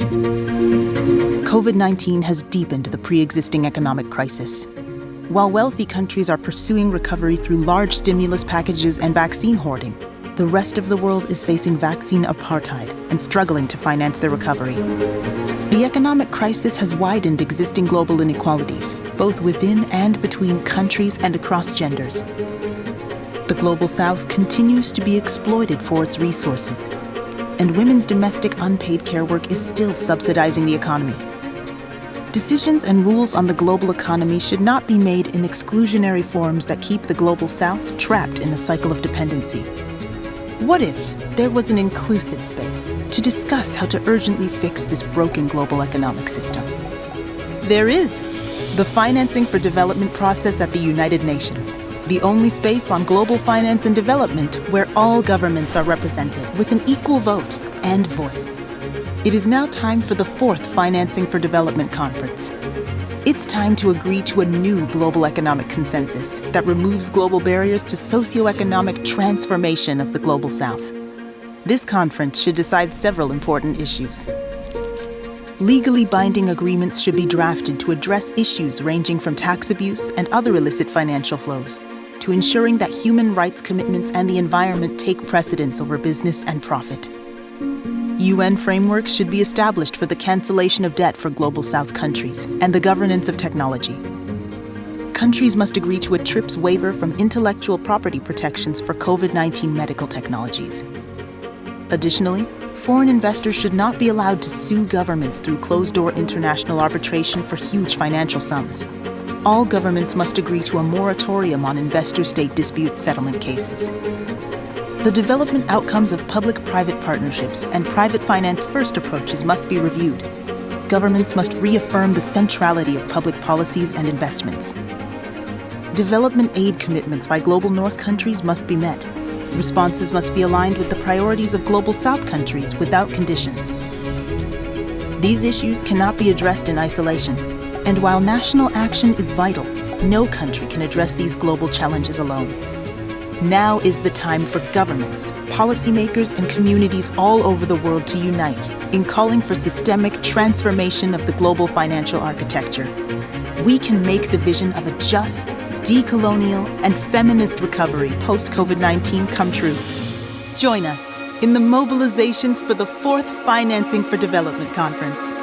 COVID-19 has deepened the pre-existing economic crisis. While wealthy countries are pursuing recovery through large stimulus packages and vaccine hoarding, the rest of the world is facing vaccine apartheid and struggling to finance their recovery. The economic crisis has widened existing global inequalities, both within and between countries and across genders. The Global South continues to be exploited for its resources, and women's domestic unpaid care work is still subsidizing the economy. Decisions and rules on the global economy should not be made in exclusionary forms that keep the Global South trapped in a cycle of dependency. What if there was an inclusive space to discuss how to urgently fix this broken global economic system? There is the Financing for Development process at the United Nations, the only space on global finance and development where all governments are represented with an equal vote and voice. It is now time for the 4th Financing for Development Conference. It's time to agree to a new global economic consensus that removes global barriers to socioeconomic transformation of the Global South. This conference should decide several important issues. Legally binding agreements should be drafted to address issues ranging from tax abuse and other illicit financial flows, to ensuring that human rights commitments and the environment take precedence over business and profit. UN frameworks should be established for the cancellation of debt for Global South countries and the governance of technology. Countries must agree to a TRIPS waiver from intellectual property protections for COVID-19 medical technologies. Additionally, foreign investors should not be allowed to sue governments through closed-door international arbitration for huge financial sums. All governments must agree to a moratorium on investor-state dispute settlement cases. The development outcomes of public-private partnerships and private finance-first approaches must be reviewed. Governments must reaffirm the centrality of public policies and investments. Development aid commitments by Global North countries must be met. Responses must be aligned with the priorities of Global South countries without conditions. These issues cannot be addressed in isolation, and while national action is vital, no country can address these global challenges alone. Now is the time for governments, policymakers, and communities all over the world to unite in calling for systemic transformation of the global financial architecture. We can make the vision of a just, decolonial, and feminist recovery post-COVID-19 come true. Join us in the mobilizations for the 4th Financing for Development Conference.